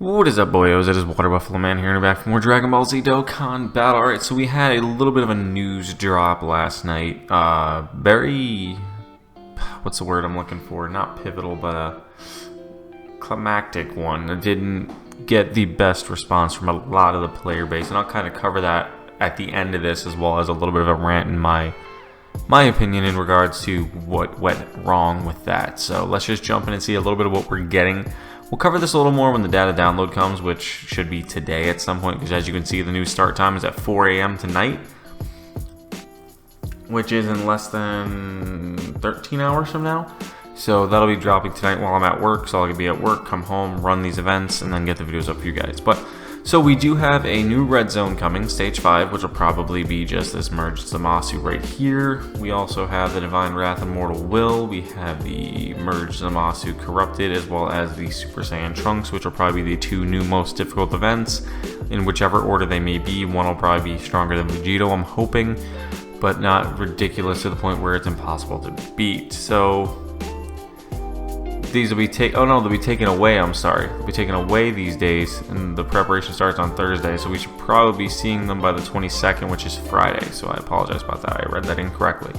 What is up, boyos? It is Water Buffalo Man here, and we're back for more Dragon Ball Z Dokkan battle. Alright, so we had a little bit of a news drop last night. Very... what's the word I'm looking for? Not pivotal, but a climactic one. It didn't get the best response from a lot of the player base, and I'll kind of cover that at the end of this, as well as a little bit of a rant in my opinion in regards to what went wrong with that. So let's just jump in and see a little bit of what we're getting. We'll cover this a little more when the data download comes, which should be today at some point, because as you can see, the new start time is at 4 a.m. tonight, which is in less than 13 hours from now. So that'll be dropping tonight while I'm at work, so I'll be at work, come home, run these events, and then get the videos up for you guys. But so we do have a new red zone coming, stage 5, which will probably be just this merged Zamasu right here. We also have the Divine Wrath and Mortal Will. We have the merged Zamasu Corrupted, as well as the Super Saiyan Trunks, which will probably be the two new most difficult events. In whichever order they may be, one will probably be stronger than Vegito, I'm hoping, but not ridiculous to the point where it's impossible to beat. So these will be they'll be taken away, I'm sorry. They'll be taken away these days, and the preparation starts on Thursday, so we should probably be seeing them by the 22nd, which is Friday, so I apologize about that. I read that incorrectly.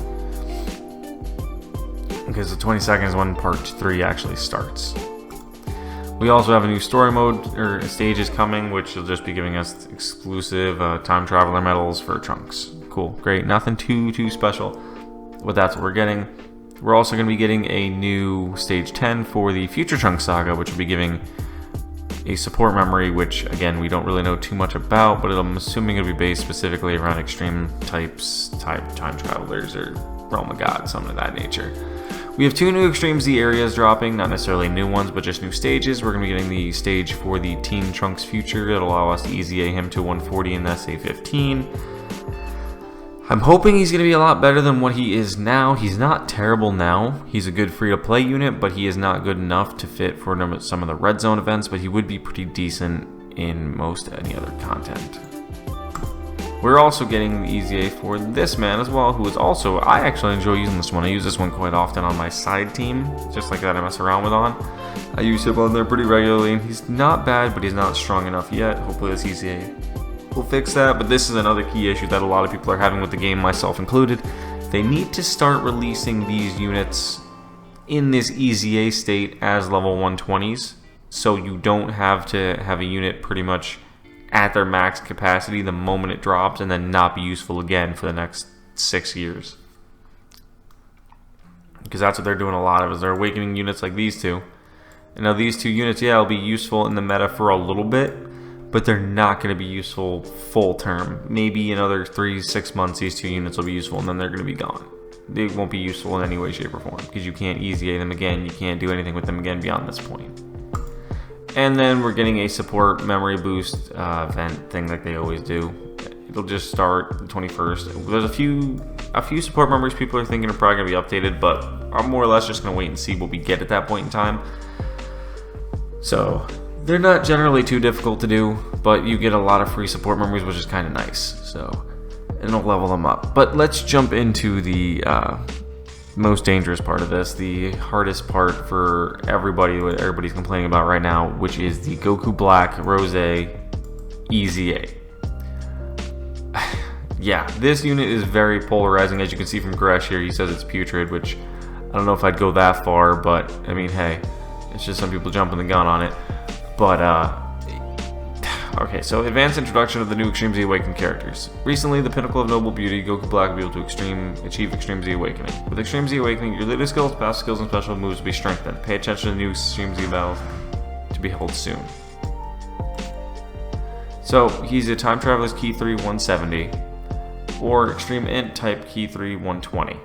Because the 22nd is when part 3 actually starts. We also have a new story mode, or stages coming, which will just be giving us exclusive time traveler medals for Trunks. Cool, great, nothing too special, but that's what we're getting. We're also going to be getting a new Stage 10 for the Future Trunks Saga, which will be giving a support memory, which, again, we don't really know too much about, but I'm assuming it'll be based specifically around extreme type time travelers or Realm of God, something of that nature. We have 2 new Extreme Z areas dropping, not necessarily new ones, but just new stages. We're going to be getting the stage for the Teen Trunks Future. It'll allow us to EZA him to 140 in SA-15. I'm hoping he's going to be a lot better than what he is now. He's not terrible now. He's a good free-to-play unit, but he is not good enough to fit for some of the Red Zone events, but he would be pretty decent in most any other content. We're also getting the EZA for this man as well, who is also, I actually enjoy using this one. I use this one quite often on my side team, just like that I mess around with on. I use him on there pretty regularly, and he's not bad, but he's not strong enough yet. Hopefully this EZA will fix that, but this is another key issue that a lot of people are having with the game, myself included. They need to start releasing these units in this EZA state as level 120s, so you don't have to have a unit pretty much at their max capacity the moment it drops and then not be useful again for the next 6 years. Because that's what they're doing a lot of, is they're awakening units like these two. And now these 2 units, yeah, will be useful in the meta for a little bit, but they're not going to be useful full term. Maybe another 3-6 months these 2 units will be useful, and then they're going to be gone. They won't be useful in any way, shape, or form, because you can't EZA them again. You can't do anything with them again beyond this point. And then we're getting a support memory boost event thing like they always do. It'll just start the 21st. There's a few support memories people are thinking are probably going to be updated, but I'm more or less just going to wait and see what we get at that point in time. So they're not generally too difficult to do, but you get a lot of free support memories, which is kind of nice. So, and it'll level them up. But let's jump into the most dangerous part of this, the hardest part for everybody, what everybody's complaining about right now, which is the Goku Black Rose EZA. Yeah, this unit is very polarizing, as you can see from Gresh here. He says it's putrid, which I don't know if I'd go that far, but I mean, hey, it's just some people jumping the gun on it. But, okay, so advanced introduction of the new Extreme Z Awakened characters. Recently, the pinnacle of noble beauty, Goku Black will be able to achieve Extreme Z Awakening. With Extreme Z Awakening, your leader skills, passive skills, and special moves will be strengthened. Pay attention to the new Extreme Z battles to be held soon. So, he's a Time Traveler's Key 3 170, or Extreme Int type Key 3 120.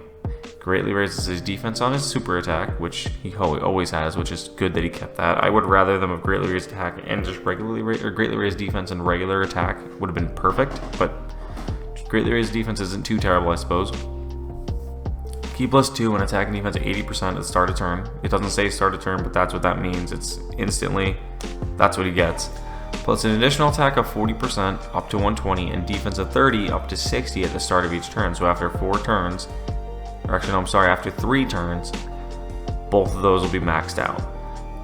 Greatly raises his defense on his super attack, which he always has, which is good that he kept that. I would rather them have greatly raised attack and just greatly raised defense and regular attack would have been perfect, but greatly raised defense isn't too terrible, I suppose. Key +2 and attack and defense at 80% at the start of turn. It doesn't say start of turn, but that's what that means. It's instantly, that's what he gets. Plus an additional attack of 40% up to 120 and defense of 30 up to 60 at the start of each turn. So after 4 turns, or actually no, I'm sorry, after 3 turns, both of those will be maxed out.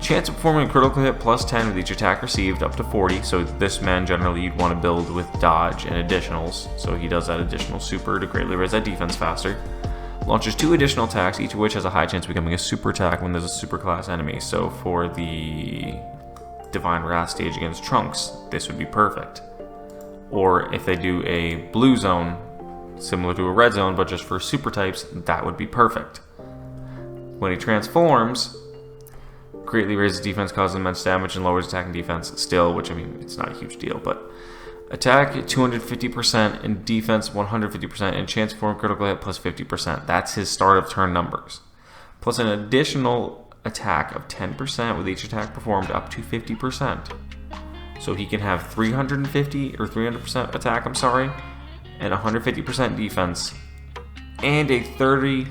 Chance of performing a critical hit plus 10 with each attack received up to 40. So this man generally you'd want to build with dodge and additionals. So he does that additional super to greatly raise that defense faster. Launches 2 additional attacks, each of which has a high chance of becoming a super attack when there's a super class enemy. So for the Divine Wrath stage against Trunks, this would be perfect. Or if they do a blue zone, similar to a red zone, but just for super types, that would be perfect. When he transforms, greatly raises defense, causes immense damage, and lowers attack and defense still, which I mean, it's not a huge deal, but attack 250% and defense 150% and chance to perform critical hit plus 50%. That's his start of turn numbers. Plus an additional attack of 10% with each attack performed up to 50%. So he can have 350 or 300% attack, and 150% defense, and a 30%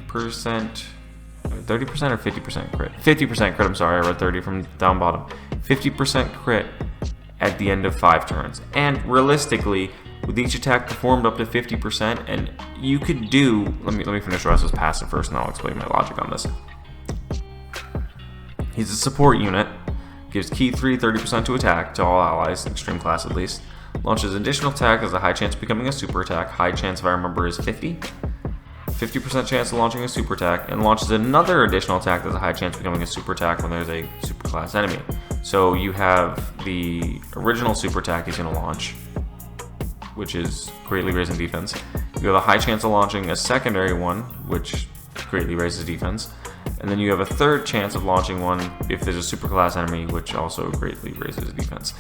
or 50% crit. 50% crit, I read 30 from down bottom. 50% crit at the end of 5 turns. And realistically, with each attack performed up to 50%, and you could do, let me finish the rest of his passive first and I'll explain my logic on this. He's a support unit, gives key 3 30% to attack to all allies, extreme class at least. Launches additional attack, has a high chance of becoming a super attack. High chance, if I remember, is 50. 50% chance of launching a super attack, and launches another additional attack that's a high chance of becoming a super attack when there's a super class enemy. So you have the original super attack he's going to launch, which is greatly raising defense. You have a high chance of launching a secondary one, which greatly raises defense. And then you have a third chance of launching one if there's a super class enemy, which also greatly raises defense.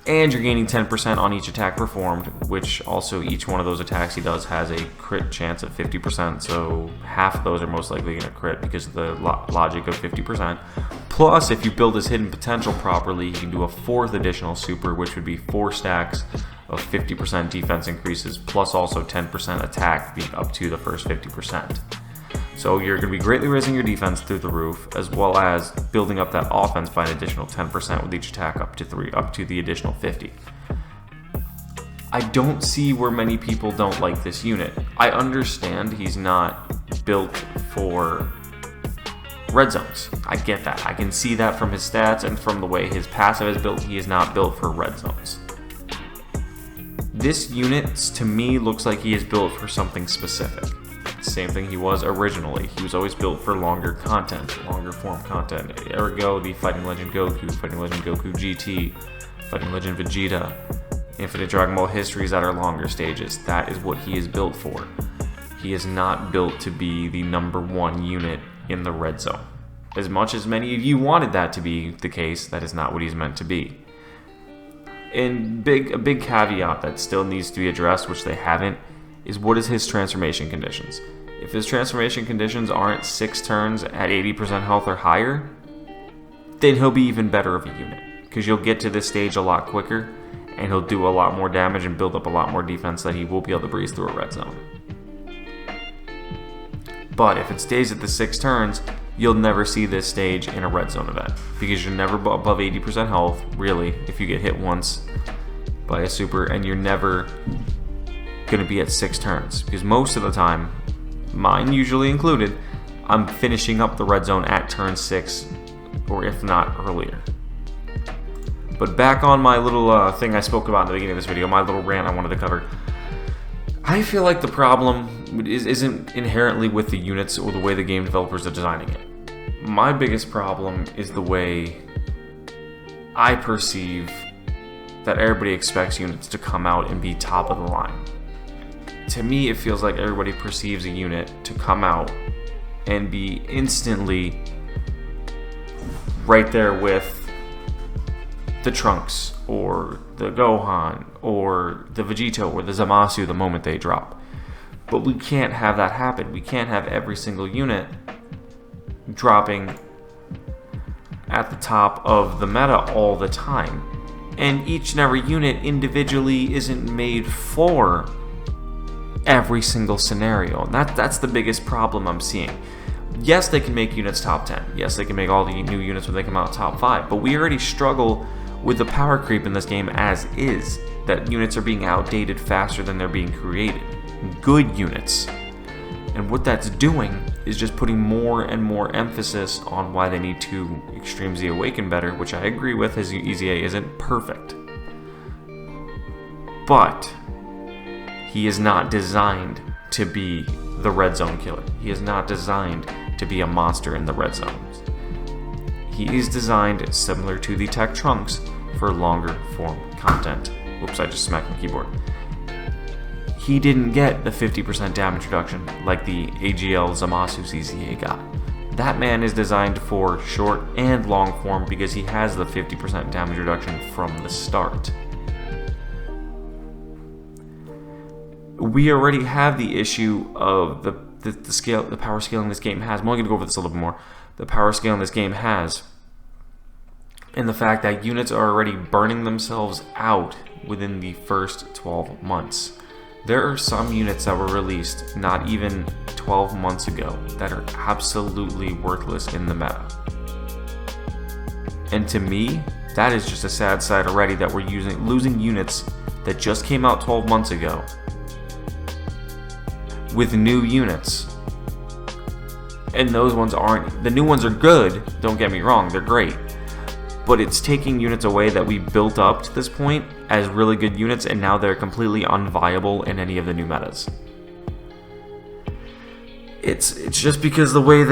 And you're gaining 10% on each attack performed, which also each one of those attacks he does has a crit chance of 50%, so half of those are most likely going to crit because of the logic of 50%. Plus, if you build his hidden potential properly, you can do a 4th additional super, which would be 4 stacks of 50% defense increases, plus also 10% attack being up to the first 50%. So you're going to be greatly raising your defense through the roof, as well as building up that offense by an additional 10% with each attack up to the additional 50. I don't see where many people don't like this unit. I understand he's not built for red zones. I get that. I can see that from his stats and from the way his passive is built. He is not built for red zones. This unit, to me, looks like he is built for something specific. Same thing he was originally. He was always built for longer content, longer form content. Ergo, the Fighting Legend Goku, Fighting Legend Goku GT, Fighting Legend Vegeta, Infinite Dragon Ball histories that are longer stages. That is what he is built for. He is not built to be the #1 unit in the red zone. As much as many of you wanted that to be the case, that is not what he's meant to be. And a big caveat that still needs to be addressed, which they haven't, is what is his transformation conditions. If his transformation conditions aren't 6 turns at 80% health or higher, then he'll be even better of a unit, because you'll get to this stage a lot quicker, and he'll do a lot more damage and build up a lot more defense that he will be able to breeze through a red zone. But if it stays at the 6 turns, you'll never see this stage in a red zone event, because you're never above 80% health, really, if you get hit once by a super, and you're never going to be at 6 turns, because most of the time, mine usually included, I'm finishing up the red zone at turn 6, or if not earlier. But back on my little thing I spoke about in the beginning of this video, my little rant I wanted to cover. I feel like the problem isn't inherently with the units or the way the game developers are designing it. My biggest problem is the way I perceive that everybody expects units to come out and be top of the line. To me, it feels like everybody perceives a unit to come out and be instantly right there with the Trunks, or the Gohan, or the Vegito, or the Zamasu the moment they drop. But we can't have that happen. We can't have every single unit dropping at the top of the meta all the time. And each and every unit individually isn't made for every single scenario. And that's the biggest problem I'm seeing. Yes, they can make units top 10. Yes, they can make all the new units when they come out top 5. But we already struggle with the power creep in this game as is. That units are being outdated faster than they're being created. Good units. And what that's doing is just putting more and more emphasis on why they need to Extreme Z Awaken better, which I agree with, as EZA isn't perfect. But he is not designed to be the red zone killer. He is not designed to be a monster in the red zones. He is designed similar to the Tech Trunks for longer form content. Whoops, I just smacked my keyboard. He didn't get the 50% damage reduction like the AGL Zamasu EZA got. That man is designed for short and long form because he has the 50% damage reduction from the start. We already have the issue of the power scaling this game has. I'm only going to go over this a little bit more. The power scaling this game has, and the fact that units are already burning themselves out within the first 12 months. There are some units that were released not even 12 months ago that are absolutely worthless in the meta. And to me, that is just a sad sight already that we're losing units that just came out 12 months ago with new units. And those ones aren't, the new ones are good, don't get me wrong, they're great. But it's taking units away that we built up to this point as really good units, and now they're completely unviable in any of the new metas. It's just because the way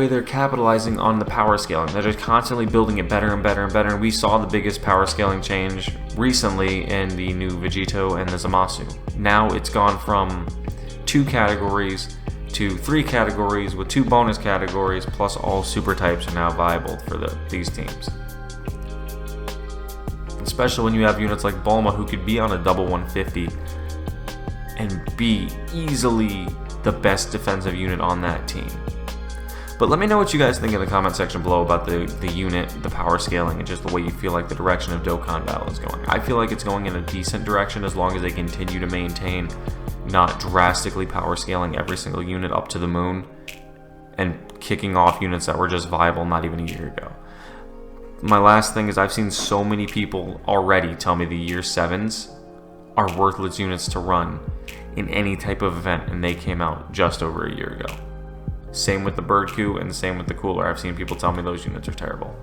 they're capitalizing on the power scaling. They're just constantly building it better and better and better. And we saw the biggest power scaling change recently in the new Vegito and the Zamasu. Now it's gone from 2 categories to 3 categories with 2 bonus categories, plus all super types are now viable for these teams. Especially when you have units like Bulma, who could be on a double 150 and be easily the best defensive unit on that team. But let me know what you guys think in the comment section below about the unit, the power scaling, and just the way you feel like the direction of Dokkan Battle is going. I feel like it's going in a decent direction as long as they continue to maintain not drastically power scaling every single unit up to the moon and kicking off units that were just viable not even a year ago. My last thing is I've seen so many people already tell me the year 7s are worthless units to run in any type of event, and they came out just over a year ago. Same with the Bird Coup and same with the Cooler. I've seen people tell me those units are terrible.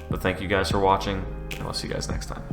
But thank you guys for watching, and I'll see you guys next time.